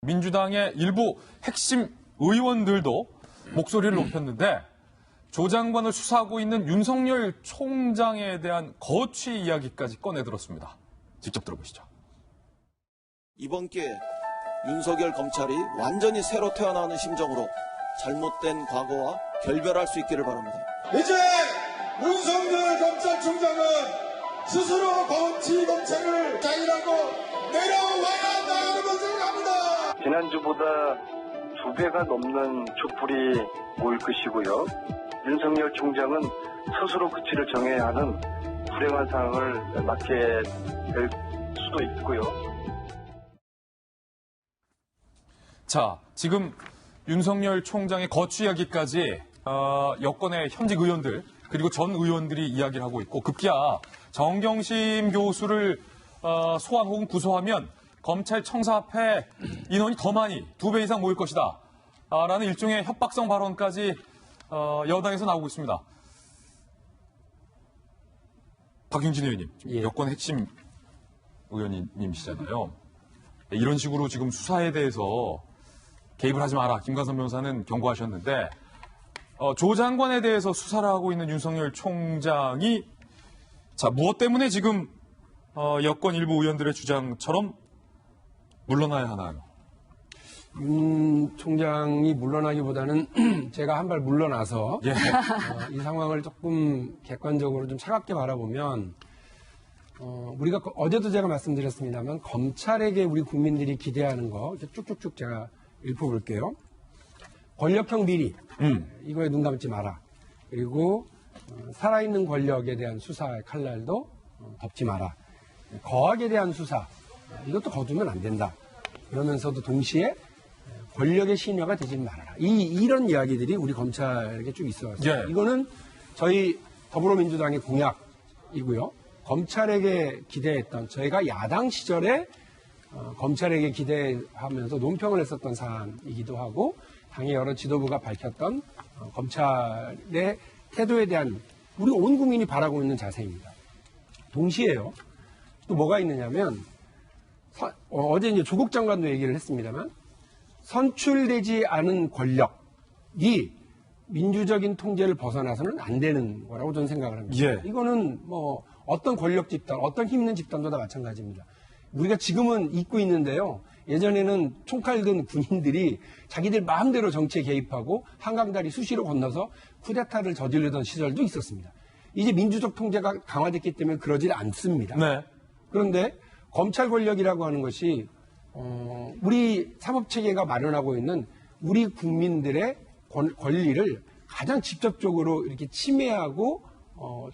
민주당의 일부 핵심 의원들도 목소리를 높였는데 조 장관을 수사하고 있는 윤석열 총장에 대한 거취 이야기까지 꺼내들었습니다. 직접 들어보시죠. 이번 기회에 윤석열 검찰이 완전히 새로 태어나는 심정으로 잘못된 과거와 결별할 수 있기를 바랍니다. 이제 윤석열 검찰총장은 스스로 검찰을 자인하고 내려와야 한다는 것을 합니다. 지난주보다 2배가 넘는 촛불이 모일 것이고요. 윤석열 총장은 스스로 그치를 정해야 하는 불행한 상황을 맞게 될 수도 있고요. 자, 지금 윤석열 총장의 거취 이야기까지 여권의 현직 의원들 그리고 전 의원들이 이야기를 하고 있고 급기야 정경심 교수를 소환 혹은 구속하면 검찰 청사 앞에 인원이 더 많이 2배 이상 모일 것이다 라는 일종의 협박성 발언까지 여당에서 나오고 있습니다. 박용진 의원님, 여권 핵심 의원님이시잖아요. 이런 식으로 지금 수사에 대해서 개입을 하지 마라. 김관선 변호사는 경고하셨는데 조 장관에 대해서 수사를 하고 있는 윤석열 총장이 자 무엇 때문에 지금 여권 일부 의원들의 주장처럼 물러나야 하나요? 윤 총장이 물러나기보다는 제가 한 발 물러나서 이 상황을 조금 객관적으로 좀 차갑게 바라보면 우리가 어제도 제가 말씀드렸습니다만 검찰에게 우리 국민들이 기대하는 거 쭉쭉쭉 제가 읊어볼게요. 권력형 비리 이거에 눈 감지 마라. 그리고 살아있는 권력에 대한 수사의 칼날도 덮지 마라. 거악에 대한 수사 이것도 거두면 안 된다. 그러면서도 동시에 권력의 신여가 되지 말아라. 이런 이야기들이 우리 검찰에게 쭉 있어왔어요. 이거는 저희 더불어민주당의 공약이고요. 검찰에게 기대했던 저희가 야당 시절에 검찰에게 기대하면서 논평을 했었던 사안이기도 하고 당의 여러 지도부가 밝혔던 검찰의 태도에 대한 우리 온 국민이 바라고 있는 자세입니다. 동시에요. 또 뭐가 있느냐면 어제 이제 조국 장관도 얘기를 했습니다만 선출되지 않은 권력이 민주적인 통제를 벗어나서는 안 되는 거라고 저는 생각을 합니다. 이거는 뭐 어떤 권력 집단, 어떤 힘 있는 집단도 다 마찬가지입니다. 우리가 지금은 잊고 있는데요. 예전에는 총칼 든 군인들이 자기들 마음대로 정치에 개입하고 한강다리 수시로 건너서 쿠데타를 저지르던 시절도 있었습니다. 이제 민주적 통제가 강화됐기 때문에 그러질 않습니다. 그런데 검찰 권력이라고 하는 것이 우리 사법체계가 마련하고 있는 우리 국민들의 권리를 가장 직접적으로 이렇게 침해하고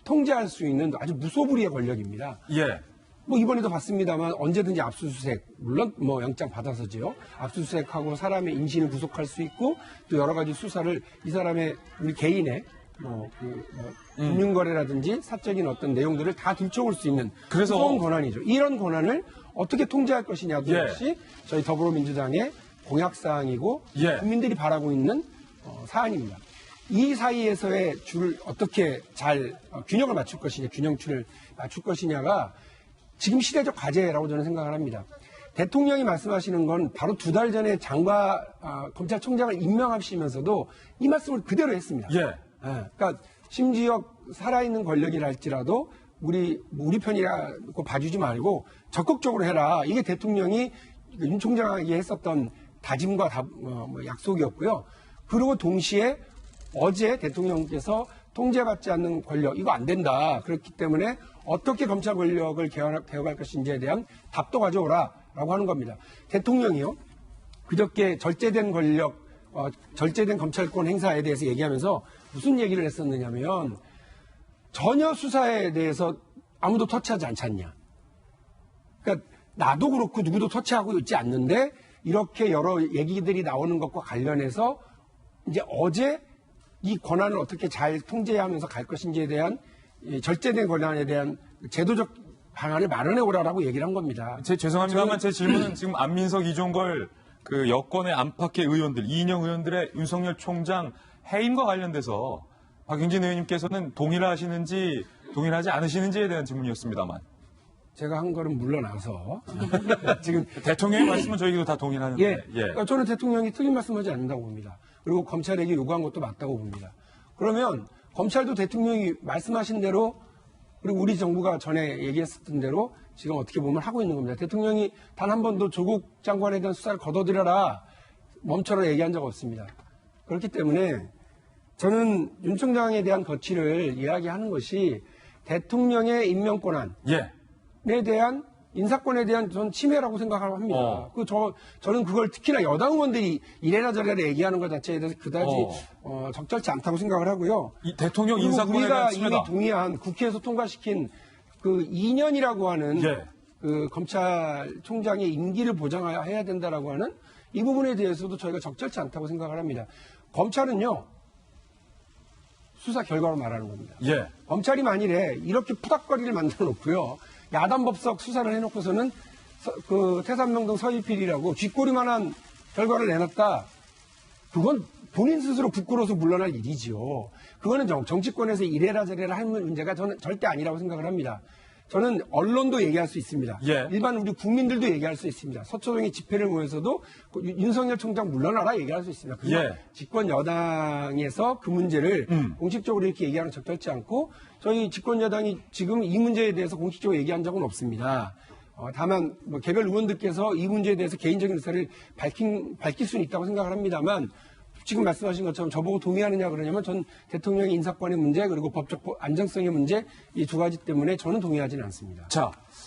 통제할 수 있는 아주 무소불위의 권력입니다. 뭐 이번에도 봤습니다만 언제든지 압수수색 물론 뭐 영장 받아서지요. 압수수색하고 사람의 임신을 구속할 수 있고 또 여러 가지 수사를 이 사람의 우리 개인의 금융거래라든지 사적인 어떤 내용들을 다 들춰올 수 있는 무서운 권한이죠. 이런 권한을 어떻게 통제할 것이냐도 역시 저희 더불어민주당의 공약사항이고 국민들이 바라고 있는 사안입니다. 이 사이에서의 줄을 어떻게 잘 균형을 맞출 것이냐, 균형추를 맞출 것이냐가 지금 시대적 과제라고 저는 생각을 합니다. 대통령이 말씀하시는 건 바로 2달 전에 검찰총장을 임명하시면서도 이 말씀을 그대로 했습니다. 그러니까 심지어 살아있는 권력이라 할지라도 우리 편이라고 봐주지 말고 적극적으로 해라. 이게 대통령이 윤 총장에게 했었던 다짐과 약속이었고요. 그리고 동시에 어제 대통령께서 통제받지 않는 권력 이거 안 된다. 그렇기 때문에 어떻게 검찰 권력을 개혁할 것인지에 대한 답도 가져오라라고 하는 겁니다. 대통령이요. 그저께 절제된 권력, 절제된 검찰권 행사에 대해서 얘기하면서 무슨 얘기를 했었느냐면 전혀 수사에 대해서 아무도 터치하지 않지 않냐. 그러니까 나도 그렇고 누구도 터치하고 있지 않는데 이렇게 여러 얘기들이 나오는 것과 관련해서 이제 어제 이 권한을 어떻게 잘 통제하면서 갈 것인지에 대한 절제된 권한에 대한 제도적 방안을 마련해 오라라고 얘기를 한 겁니다. 죄송합니다만 제 질문은 지금 안민석, 이종걸 그 여권의 안팎의 의원들, 이인영 의원들의 윤석열 총장 해임과 관련돼서 박용진 의원님께서는 동의를 하시는지 동의를 하지 않으시는지에 대한 질문이었습니다만. 제가 한 거는 물러나서 지금 대통령의 말씀은 저희도 다 동의하는데. 예, 그러니까 저는 대통령이 틀린 말씀하지 않는다고 봅니다. 그리고 검찰에게 요구한 것도 맞다고 봅니다. 그러면 검찰도 대통령이 말씀하신 대로 그리고 우리 정부가 전에 얘기했었던 대로 지금 어떻게 보면 하고 있는 겁니다. 대통령이 단 한 번도 조국 장관에 대한 수사를 거둬들여라 멈춰라 얘기한 적 없습니다. 그렇기 때문에 저는 윤 총장에 대한 거취를 이야기하는 것이 대통령의 임명권한에 예. 대한 인사권에 대한 전 침해라고 생각을 합니다. 저는 그걸 특히나 여당 의원들이 이래라 저래라 얘기하는 것 자체에 대해서 그다지 적절치 않다고 생각을 하고요. 이 대통령 그리고 인사권에 우리가 대한 이미 침해다. 동의한 국회에서 통과시킨 그 2년이라고 하는 예. 그 검찰총장의 임기를 보장해야 된다라고 하는 이 부분에 대해서도 저희가 적절치 않다고 생각을 합니다. 검찰은요 수사 결과로 말하는 겁니다. 예. 검찰이 만일에 이렇게 푸닥거리를 만들어 놓고요. 야단법석 수사를 해놓고서는 그 태산명동 서일필이라고 쥐꼬리만한 결과를 내놨다. 그건 본인 스스로 부끄러워서 물러날 일이지요. 그거는 정치권에서 이래라 저래라 할 문제가 저는 절대 아니라고 생각을 합니다. 저는 언론도 얘기할 수 있습니다. 예. 일반 우리 국민들도 얘기할 수 있습니다. 서초동의 집회를 모여서도 윤석열 총장 물러나라 얘기할 수 있습니다. 그냥 예. 집권 여당에서 그 문제를 공식적으로 이렇게 얘기하는 적절치 않고 저희 집권 여당이 지금 이 문제에 대해서 공식적으로 얘기한 적은 없습니다. 다만 뭐 개별 의원들께서 이 문제에 대해서 개인적인 의사를 밝힐 수는 있다고 생각을 합니다만 지금 말씀하신 것처럼 저보고 동의하느냐 그러냐면 전 대통령의 인사권의 문제 그리고 법적 안정성의 문제 이 두 가지 때문에 저는 동의하지는 않습니다. 자,